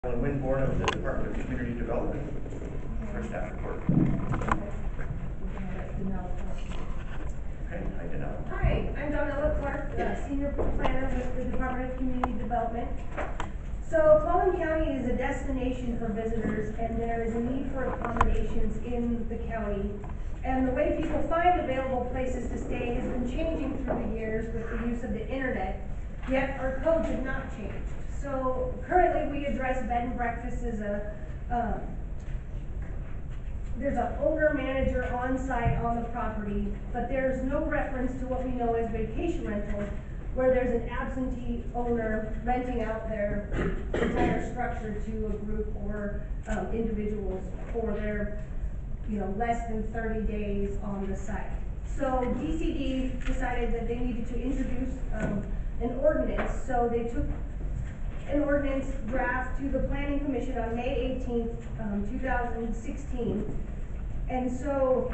Win Board of the Department of Community Development for staff report. Okay, hi Danella. Hi, I'm Donella Clark, Senior Planner with the Department of Community Development. So Paulding County is a destination for visitors, and there is a need for accommodations in the county. And the way people find available places to stay has been changing through the years with the use of the internet, yet our codes have not changed. So currently we address bed and breakfast as there's an owner manager on site on the property, but there's no reference to what we know as vacation rentals, where there's an absentee owner renting out their entire structure to a group or individuals for their, less than 30 days on the site. So DCD decided that they needed to introduce an ordinance, so they took an ordinance draft to the Planning Commission on May 18th, 2016. And so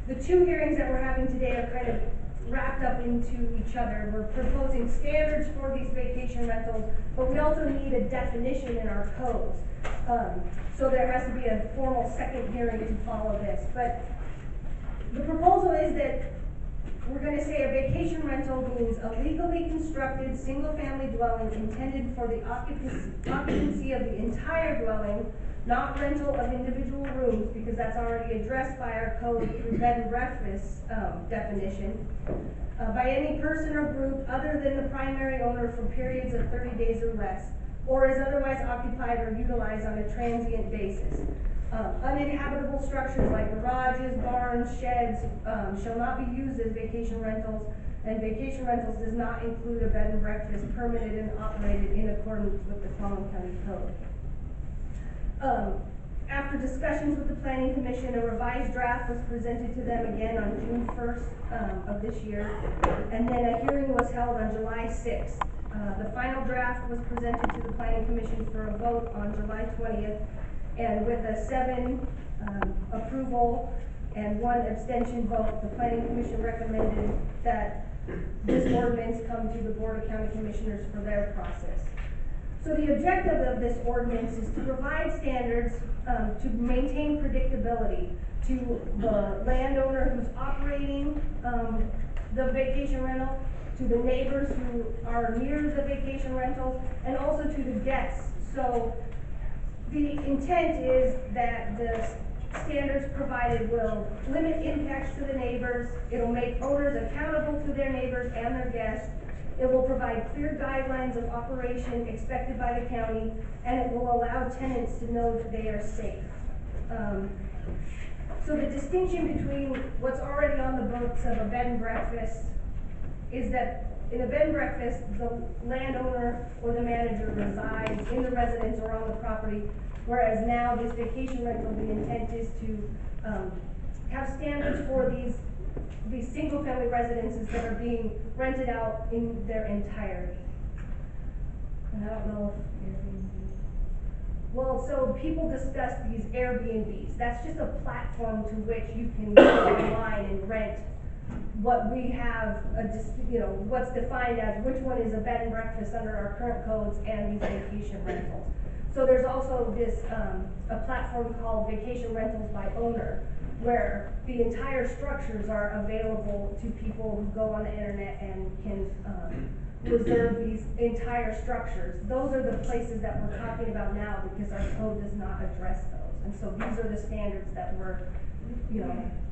the two hearings that we're having today are kind of wrapped up into each other. We're proposing standards for these vacation rentals, but we also need a definition in our codes. So there has to be a formal second hearing to follow this. But the proposal is that we're going to say a vacation rental means a legally constructed single-family dwelling intended for the occupancy of the entire dwelling, not rental of individual rooms, because that's already addressed by our code through bed and breakfast definition, by any person or group other than the primary owner for periods of 30 days or less, or is otherwise occupied or utilized on a transient basis. Uninhabitable structures like garages, barns, sheds shall not be used as vacation rentals, and vacation rentals does not include a bed and breakfast permitted and operated in accordance with the Paulding County Code. After discussions with the Planning Commission, a revised draft was presented to them again on June 1st of this year, and then a hearing was held on July 6th. The final draft was presented to the Planning Commission for a vote on July 20th, and with a 7 approval and 1 abstention vote, the Planning Commission recommended that this ordinance come to the Board of County Commissioners for their process. So the objective of this ordinance is to provide standards to maintain predictability to the landowner who's operating the vacation rental, to the neighbors who are near the vacation rentals, and also to the guests. So the intent is that the standards provided will limit impacts to the neighbors, it'll make owners accountable to their neighbors and their guests, it will provide clear guidelines of operation expected by the county, and it will allow tenants to know that they are safe. So the distinction between what's already on the books of a bed and breakfast is that in a bed and breakfast, the landowner or the manager resides in the residence or on the property, whereas now this vacation rental, the intent is to have standards for these single-family residences that are being rented out in their entirety. And I don't know if well, so people discuss these Airbnbs. That's just a platform to which you can go online and rent what we have, what's defined as which one is a bed and breakfast under our current codes and these vacation rentals. So there's also this, a platform called Vacation Rentals by Owner, where the entire structures are available to people who go on the internet and can reserve these entire structures. Those are the places that we're talking about now because our code does not address those. And so these are the standards that we're,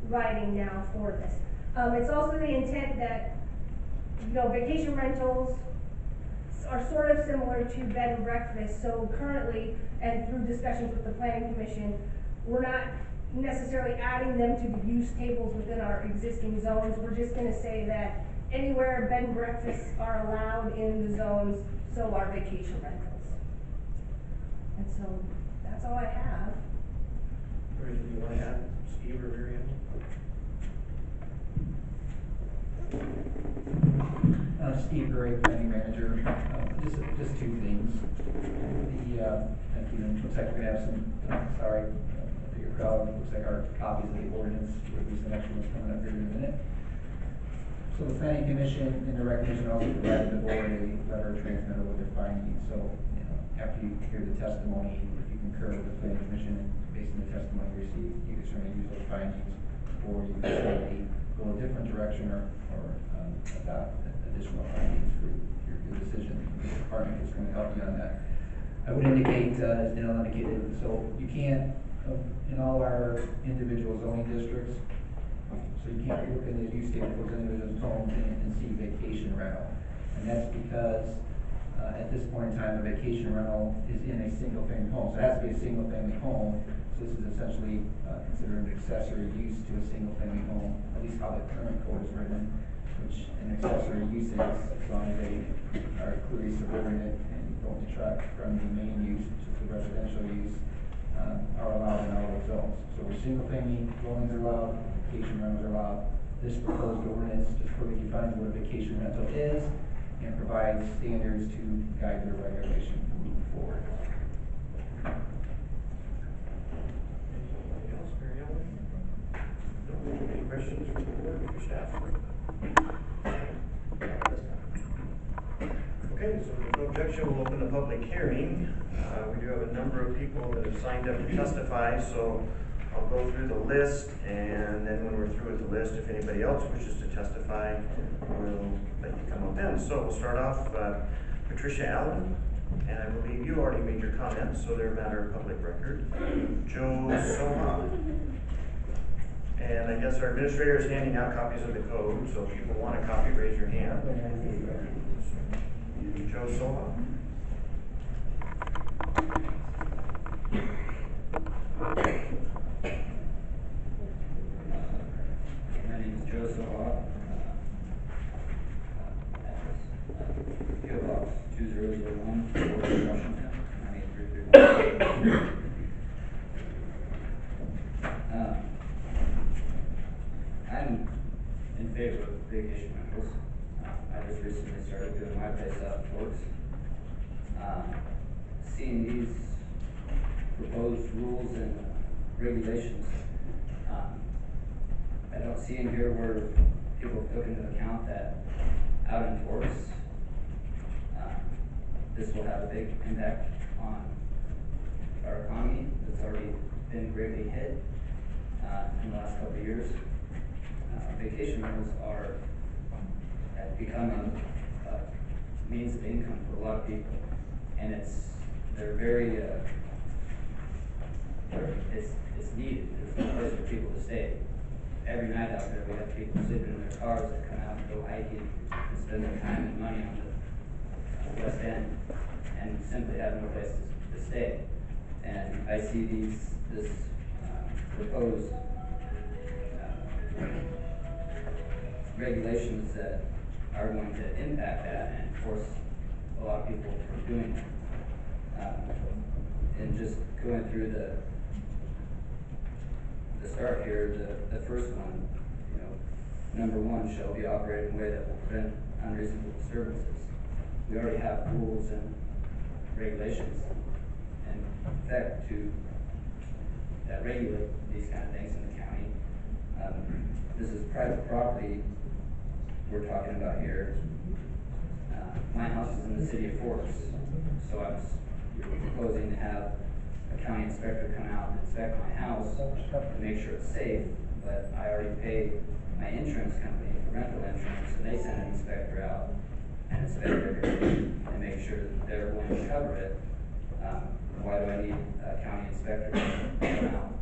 writing now for this. It's also the intent that, vacation rentals are sort of similar to bed and breakfast. So currently, and through discussions with the Planning Commission, we're not necessarily adding them to the use tables within our existing zones. We're just going to say that anywhere bed and breakfasts are allowed in the zones, so are vacation rentals. And so that's all I have. Anything you want to add, Steve or Mary Ann? Steve Gray, Planning Manager. Just 2 things. Thank you. Looks like we're going to have some, a bigger crowd. Looks like our copies of the ordinance, there'll be some extra ones coming up here in a minute. So the Planning Commission, in the recommendation, also provided the board a letter transmittal with their findings. So, after you hear the testimony, if you concur with the planning commission, based on the testimony you received, you can certainly use those findings, or you can certainly go a different direction or adopt additional findings for your decision. The department is going to help you on that. I would indicate, as Dale indicated, so you can't, in all our individual zoning districts, so you can't look in the use table for individual homes and see vacation rental. And that's because, at this point in time, a vacation rental is in a single family home. So it has to be a single family home. So this is essentially considered an accessory use to a single family home, at least how the current code is written, which an accessory use is, as long as they are clearly subordinate and don't detract from the main use, which is the residential use, are allowed in all those zones. So where single family dwellings are allowed, vacation rentals are allowed. This proposed ordinance just further defines what a vacation rental is and provides standards to guide their regulation moving forward. Anything else, Mary Ellen? No, any questions from the board or staff? Okay, so if there's no objection, we'll open the public hearing. We do have a number of people that have signed up to testify, so I'll go through the list, and then when we're through with the list, if anybody else wishes to testify, we'll let you come up then. So we'll start off, Patricia Allen, and I believe you already made your comments, so they're a matter of public record. Joe Soha. And I guess our administrator is handing out copies of the code, so if people want a copy, raise your hand. Joe Soha. My name is Joe Soha. PO Box 2001, Fort Washington, 98331. I'm in favor of vacation rentals. I just recently started doing my place out in Forks. Seeing these proposed rules and regulations, I don't see in here where people took into account that out in Forks, this will have a big impact on our economy that's already been greatly hit in the last couple of years. Vacation rentals have become a means of income for a lot of people, and they're very it's needed. There's no place for people to stay. Every night out there, we have people sleeping in their cars that come out and go hiking and spend their time and money on the West End, and simply have no place to stay. And I see this proposed regulations that are going to impact that and force a lot of people from doing it. And just going through the start here, the first one, number one, shall be operated in a way that will prevent unreasonable disturbances. We already have rules and regulations and effect that regulate these kind of things in the county. This is private property we're talking about here. My house is in the city of Forks, so we're proposing to have a county inspector come out and inspect my house to make sure it's safe, but I already pay my insurance company for rental insurance, and they send an inspector out and inspect everything and make sure that they're going to cover it. Why do I need a county inspector to come out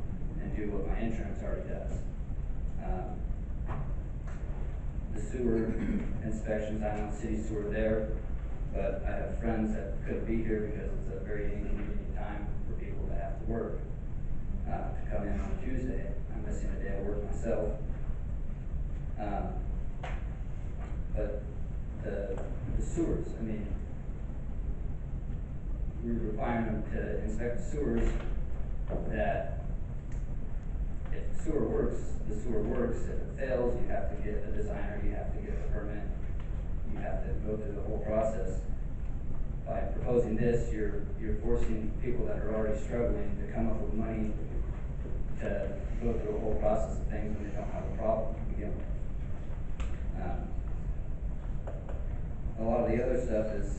and do what my insurance already does? The sewer inspections, I know city sewer there, but I have friends that couldn't be here because it's a very inconvenient time for people that have to work, to come in on Tuesday. I'm missing a day of work myself. But the sewers, we're requiring them to inspect the sewers, that if the sewer works, the sewer works. If it fails, you have to get a designer, you have to get a permit, you have to go through the whole process. By proposing this, you're forcing people that are already struggling to come up with money to go through a whole process of things when they don't have a problem to begin with. A lot of the other stuff is,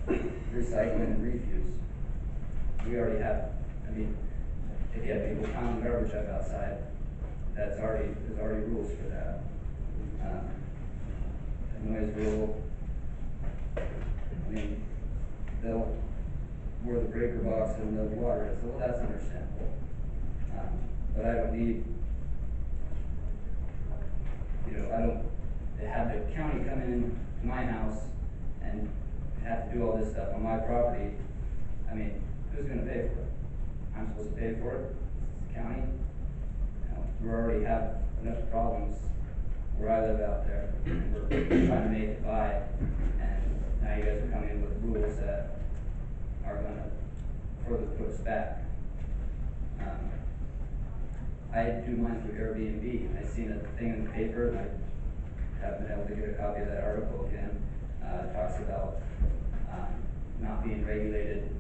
recycling and refuse. We already have, I mean, if you have people piling garbage up outside, there's already rules for that. The noise rule, I mean, where the breaker box and the water is, well, that's understandable. But I don't need, I don't have the county come in to my house and have to do all this stuff on my property. I mean, who's gonna pay for it? I'm supposed to pay for it, it's the county. We already have enough problems where I live out there. We're trying to make it by, and now you guys are coming in with rules that are gonna further put us back. I do mine through Airbnb. I seen a thing in the paper, and I haven't been able to get a copy of that article again. It talks about not being regulated,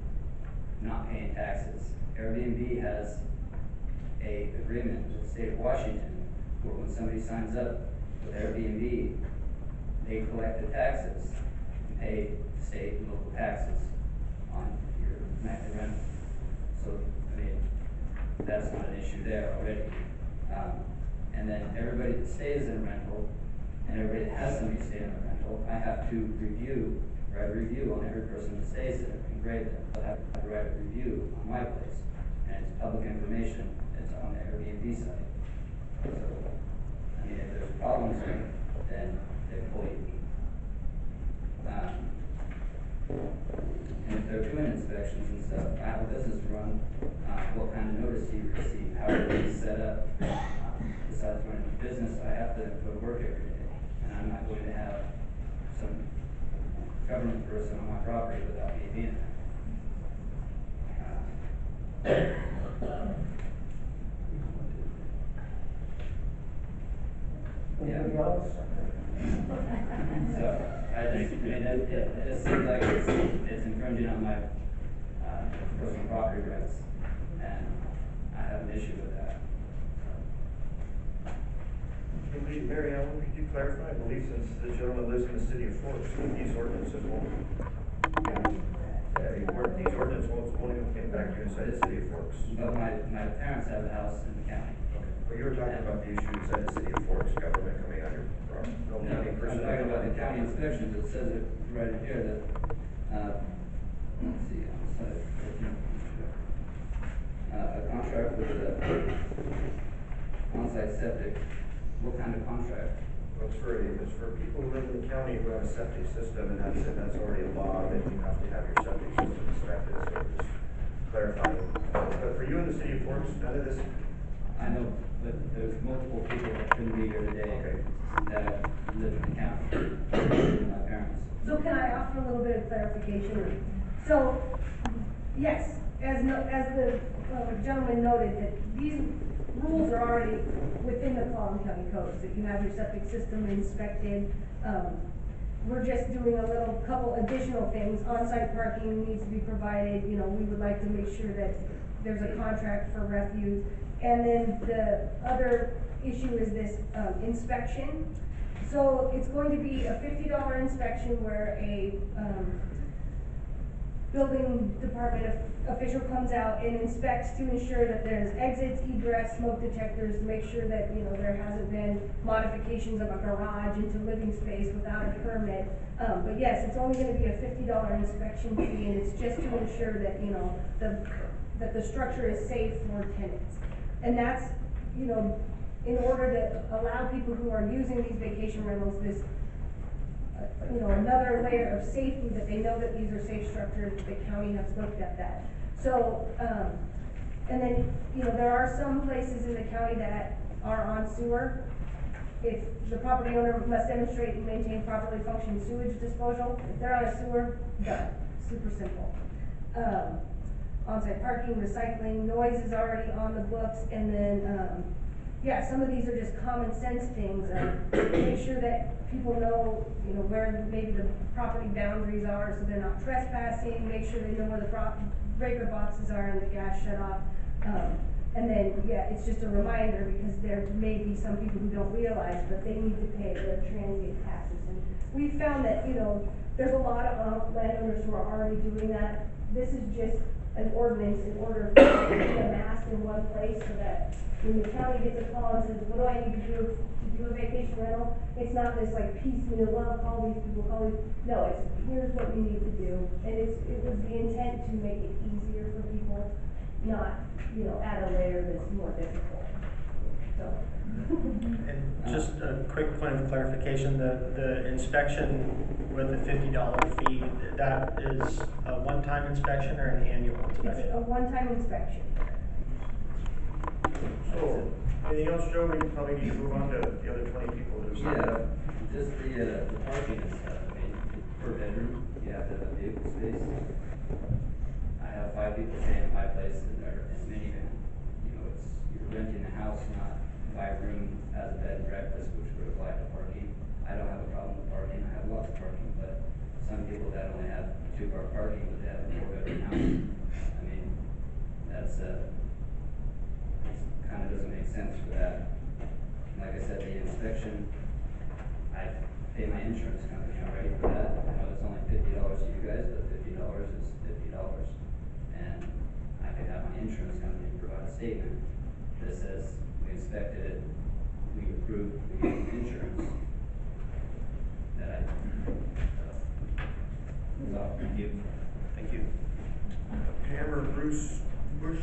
not paying taxes. Airbnb has a agreement with the state of Washington where when somebody signs up with Airbnb, they collect the taxes and pay state and local taxes on your monthly rental. So, I mean, that's not an issue there already. And then everybody that stays in a rental, and everybody that has somebody stay in a rental, I have to write a review on every person that stays there and grade them. I'll have to write a review on my place, and it's public information. It's on the Airbnb site. So, I mean, if there's problems there, then they employee. And if they're doing inspections and stuff, I have a business to run, what kind of notice do you receive? How are they set up? Besides running a business, I have to go to work every day, and I'm not going to have some government person on my property without me being there. Anybody else? So, it just seems like it's infringing on my, personal property rights, and I have an issue with that. Mary Ellen, could you clarify? I believe since the gentleman lives in the city of Forks, that these ordinances won't, these ordinances won't even get back to inside the city of Forks. But my parents have a house in the county. Okay, but you were talking about the issue inside the city of Forks, government coming on your property. No county I'm person. talking about the county inspections. It says it right here that, let's see, on the side, a contract with the on-site septic. What kind of contract? Well, it's for people who live in the county who have a septic system, and that's already a law that you have to have your septic system inspected, so just clarifying. But for you in the city of Forks, none of this. I know, but there's multiple people that couldn't be here today. Okay. That live in the county, including my parents. So can I offer a little bit of clarification? So, yes, as the gentleman noted, that these rules are already within the Collin County codes, that you have your septic system inspected. We're just doing a couple additional things. On-site parking needs to be provided. We would like to make sure that there's a contract for refuse. And then the other issue is this inspection. So it's going to be a $50 inspection where a building department official comes out and inspects to ensure that there's exits, egress, smoke detectors, to make sure that, there hasn't been modifications of a garage into living space without a permit. But yes, it's only gonna be a $50 inspection fee, and it's just to ensure that, that the structure is safe for tenants. And that's, in order to allow people who are using these vacation rentals this, another layer of safety, that they know that these are safe structures, the county has looked at that. So, and then, there are some places in the county that are on sewer. If the property owner must demonstrate and maintain properly functioning sewage disposal, if they're on a sewer, done, super simple. On-site parking, recycling, noise is already on the books, and then, yeah, some of these are just common sense things, make sure that people know, where maybe the property boundaries are, so they're not trespassing, make sure they know where the breaker boxes are and the gas shut off. And then, yeah, it's just a reminder, because there may be some people who don't realize, but they need to pay their transient taxes. And we found that, There's a lot of landowners who are already doing that. This is just an ordinance in order to be amassed in one place so that when the county gets a call and says, what do I need to do a vacation rental? It's not this like piecemeal, well, call these people, call these, no, it's, here's what we need to do. And it was the intent to make it easier for people, not, add a layer that's more difficult, so. And just a quick point of clarification, the inspection with the $50 fee, that is a one-time inspection or an annual It's a inspection? one-time inspection. So, anything else, Joe? We probably need to move on to the other 20 people that have signed up. Just the parking and stuff, I mean, per bedroom, you have to have a vehicle space. I have 5 people staying at my place in their minivan. You're renting a house, not 5 room as a bed and breakfast, which would apply to parking. I don't have a problem with parking, I have lots of parking, but some people that only have 2-car parking, but they have a 4-bedroom house. I mean, that's, kind of doesn't make sense for that. Like I said, the inspection, I pay my insurance company already for that. I know it's only $50 to you guys, but $50 is $50. And I could have my insurance company provide a statement that says we inspected it, we approved, we gave them insurance. So, thank you. Thank you. Pam or Bruce Bush?